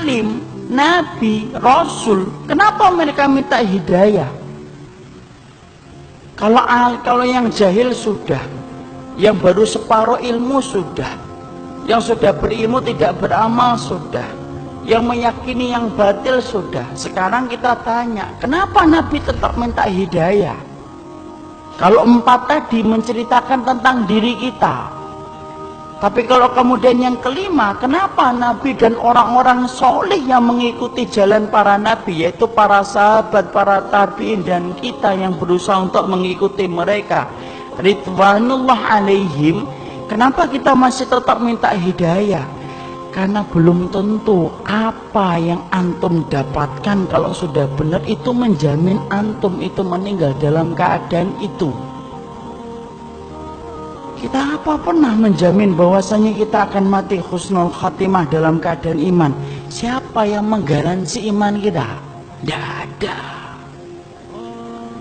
alim, nabi, rasul, kenapa mereka minta hidayah? Kalau yang jahil sudah, yang baru separuh ilmu sudah, yang sudah berilmu tidak beramal sudah, yang meyakini yang batil sudah. Sekarang kita tanya, kenapa Nabi tetap minta hidayah? Kalau 4 tadi menceritakan tentang diri kita, tapi kalau kemudian yang kelima, kenapa Nabi dan orang-orang soleh yang mengikuti jalan para Nabi, yaitu para sahabat, para tabi'in, dan kita yang berusaha untuk mengikuti mereka, ridwanullah alaihim, kenapa kita masih tetap minta hidayah? Karena belum tentu apa yang antum dapatkan kalau sudah benar itu menjamin antum itu meninggal dalam keadaan itu. Kita apa pernah menjamin bahwasanya kita akan mati husnul khatimah dalam keadaan iman? Siapa yang menggaransi iman kita? Tidak ada.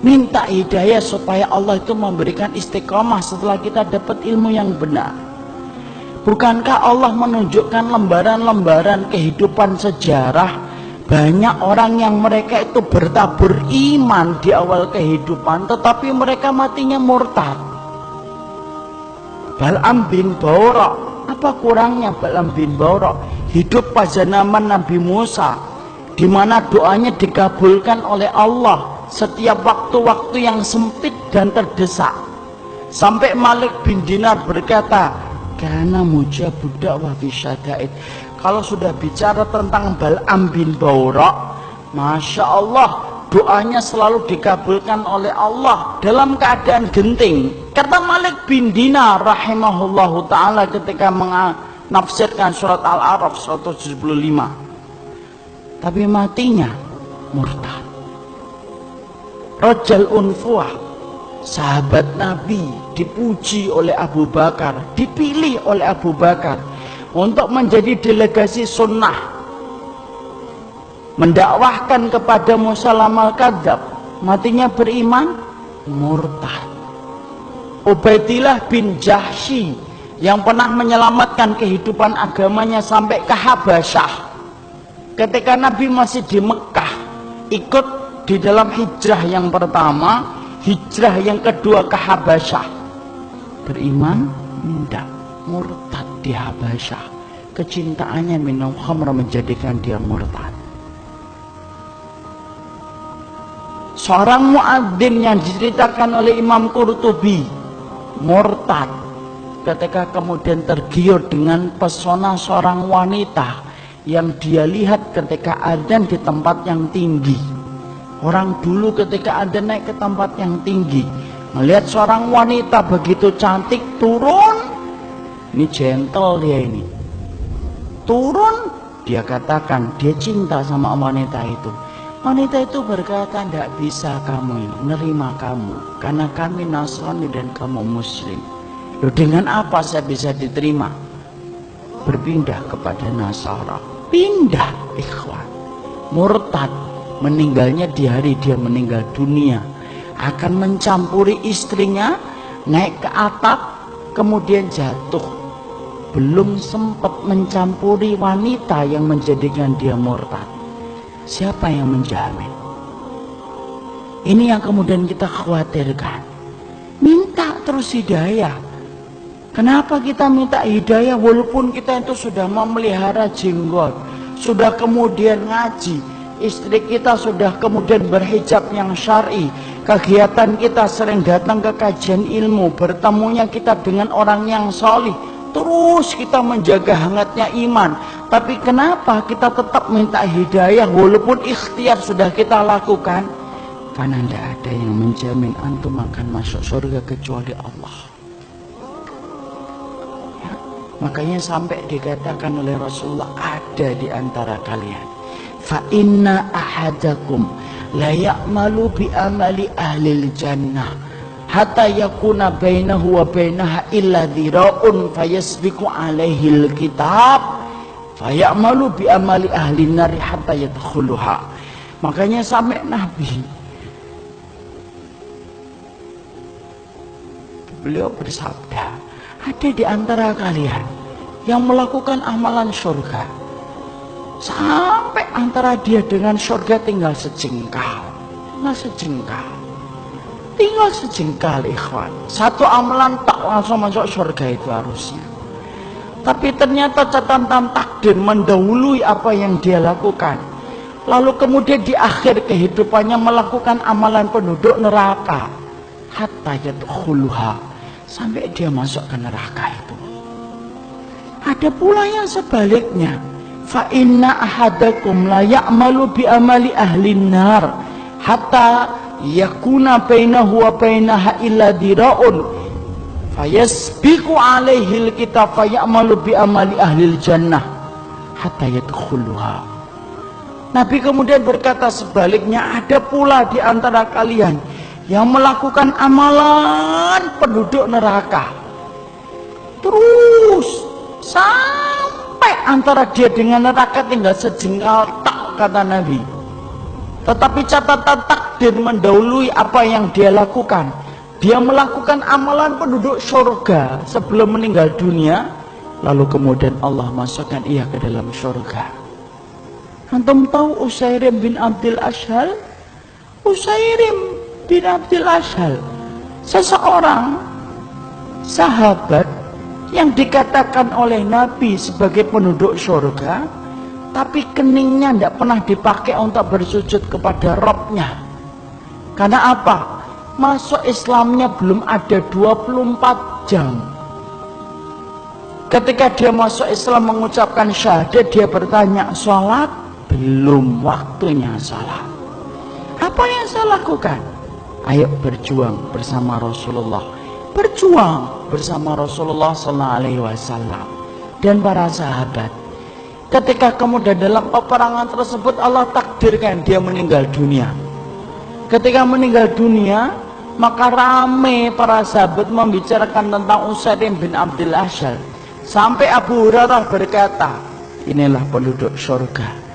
Minta hidayah supaya Allah itu memberikan istiqomah setelah kita dapat ilmu yang benar. Bukankah Allah menunjukkan lembaran-lembaran kehidupan sejarah? Banyak orang yang mereka itu bertabur iman di awal kehidupan, tetapi mereka matinya murtad. Bal'am bin Ba'ura, apa kurangnya Bal'am bin Ba'ura? Hidup pada zaman Nabi Musa, di mana doanya dikabulkan oleh Allah setiap waktu-waktu yang sempit dan terdesak. Sampai Malik bin Dinar berkata, karena mujabud da'wah bisyada'id. Kalau sudah bicara tentang Bal'am bin Ba'ura, Masya Allah, doanya selalu dikabulkan oleh Allah dalam keadaan genting. Kata Malik bin Dinar rahimahullahu ta'ala ketika menafsirkan surat Al-A'raf 175, tapi matinya murtad. Rajal Unfuah, sahabat Nabi, dipuji oleh Abu Bakar, dipilih oleh Abu Bakar untuk menjadi delegasi sunnah, mendakwahkan kepada Musalamah al-Kadzab, matinya beriman murtad. Ubaidillah bin Jahsy yang pernah menyelamatkan kehidupan agamanya sampai ke Habasyah, ketika Nabi masih di Mekah, ikut di dalam hijrah yang pertama, hijrah yang kedua ke Habasyah, beriman tidak, murtad di Habasyah. Kecintaannya minum khamr menjadikan dia murtad. Seorang muadzin yang diceritakan oleh Imam Qurtubi murtad ketika kemudian tergiur dengan pesona seorang wanita yang dia lihat ketika adzan di tempat yang tinggi. Orang dulu ketika adzan naik ke tempat yang tinggi, melihat seorang wanita begitu cantik turun, ini gentle dia ini, turun, dia katakan dia cinta sama wanita itu. Wanita itu berkata, tidak bisa kamu menerima kamu, karena kami Nasrani dan kamu Muslim. Loh, dengan apa saya bisa diterima? Berpindah kepada Nasara. Pindah, ikhwan. Murtad, meninggalnya di hari dia meninggal dunia. Akan mencampuri istrinya, naik ke atap, kemudian jatuh. Belum sempat mencampuri wanita yang menjadikan dia murtad. Siapa yang menjamin? Ini yang kemudian kita khawatirkan. Minta terus hidayah. Kenapa kita minta hidayah walaupun kita itu sudah memelihara jenggot, sudah kemudian ngaji, istri kita sudah kemudian berhijab yang syar'i, kegiatan kita sering datang ke kajian ilmu, bertemunya kita dengan orang yang solih, terus kita menjaga hangatnya iman. Tapi kenapa kita tetap minta hidayah walaupun ikhtiar sudah kita lakukan? Karena tidak ada yang menjamin antum akan masuk surga kecuali Allah. Ya, makanya sampai dikatakan oleh Rasulullah, ada di antara kalian, fa inna ahadakum la ya'malu bi amali ahlil jannah hatta yakuna bainahu wa bainaha illa dhira'un fayasbiqu alaihil kitab fayamalu bi amali ahli nari hatta yadkhuluha. Makanya sampai Nabi beliau bersabda, ada di antara kalian yang melakukan amalan surga sampai antara dia dengan surga tinggal sejengkal, tinggal sejengkal ikhwan. Satu amalan tak langsung masuk surga itu harusnya. Tapi ternyata catatan takdir mendahului apa yang dia lakukan. Lalu kemudian di akhir kehidupannya melakukan amalan penduduk neraka. Hatta yadkhuluha, sampai dia masuk ke neraka itu. Ada pula yang sebaliknya. Fa inna ahadakum la ya'malu bi amali ahlin nar hatta yakuna bainahu wa bainaha illa dira'un fayasbiqu alaihi alkitab fayamalu bi amali ahlil jannah hatta yadkhuluha. Nabi kemudian berkata sebaliknya, ada pula di antara kalian yang melakukan amalan penduduk neraka terus sampai antara dia dengan neraka tinggal sejengkal tak, kata Nabi. Tetapi catatan takdir mendahului apa yang dia lakukan. Dia melakukan amalan penduduk surga sebelum meninggal dunia, lalu kemudian Allah masukkan ia ke dalam surga. Antum tahu Usairim bin Abdul Ashhal? Usairim bin Abdul Ashhal, seseorang sahabat yang dikatakan oleh Nabi sebagai penduduk surga, tapi keningnya tidak pernah dipakai untuk bersujud kepada Rabbnya. Karena apa? Masuk Islamnya belum ada 24 jam. Ketika dia masuk Islam mengucapkan syahadat, dia bertanya, sholat? Belum waktunya sholat. Apa yang saya lakukan? Ayo berjuang bersama Rasulullah. Berjuang bersama Rasulullah SAW dan para sahabat. Ketika kemudian dalam peperangan tersebut Allah takdirkan dia meninggal dunia. Ketika meninggal dunia, maka rame para sahabat membicarakan tentang Usairim bin Abdul Ashhal. Sampai Abu Hurairah berkata, inilah penduduk surga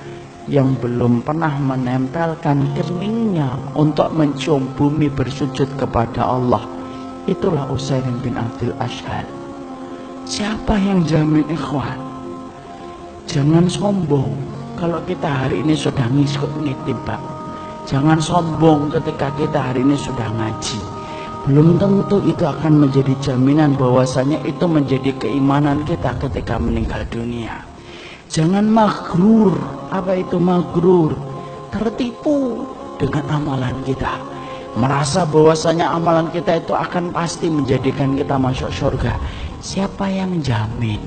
yang belum pernah menempelkan keningnya untuk mencium bumi bersujud kepada Allah. Itulah Usairim bin Abdul Ashhal. Siapa yang jamin ikhwan? Jangan sombong kalau kita hari ini sudah ngitibak. Jangan sombong ketika kita hari ini sudah ngaji. Belum tentu itu akan menjadi jaminan bahwasanya itu menjadi keimanan kita ketika meninggal dunia. Jangan maghrur. Apa itu maghrur? Tertipu dengan amalan kita, merasa bahwasanya amalan kita itu akan pasti menjadikan kita masuk surga. Siapa yang jamin?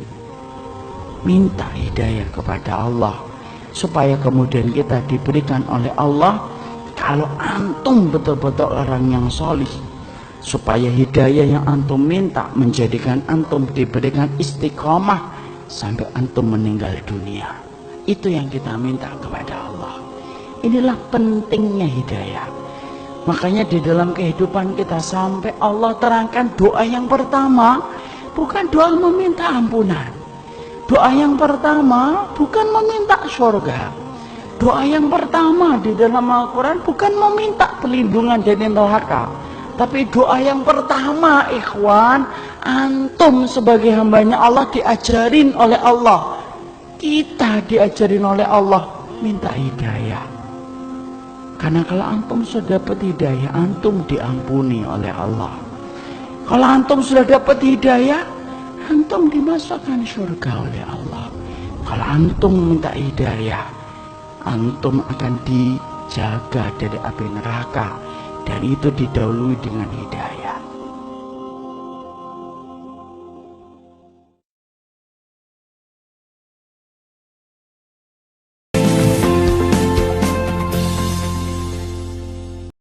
Minta hidayah kepada Allah supaya kemudian kita diberikan oleh Allah. Kalau antum betul-betul orang yang solih, supaya hidayah yang antum minta menjadikan antum diberikan istiqomah sampai antum meninggal dunia. Itu yang kita minta kepada Allah. Inilah pentingnya hidayah. Makanya di dalam kehidupan kita sampai Allah terangkan doa yang pertama bukan doa meminta ampunan. Doa yang pertama bukan meminta surga. Doa yang pertama di dalam Al-Quran bukan meminta perlindungan dari neraka. Tapi doa yang pertama ikhwan, antum sebagai hambanya Allah diajarin oleh Allah. Kita diajarin oleh Allah minta hidayah. Karena kalau antum sudah dapat hidayah, antum diampuni oleh Allah. Kalau antum sudah dapat hidayah, antum dimasukkan surga oleh Allah. Kalau antum minta hidayah, antum akan dijaga dari api neraka. Dan itu didahului dengan hidayah.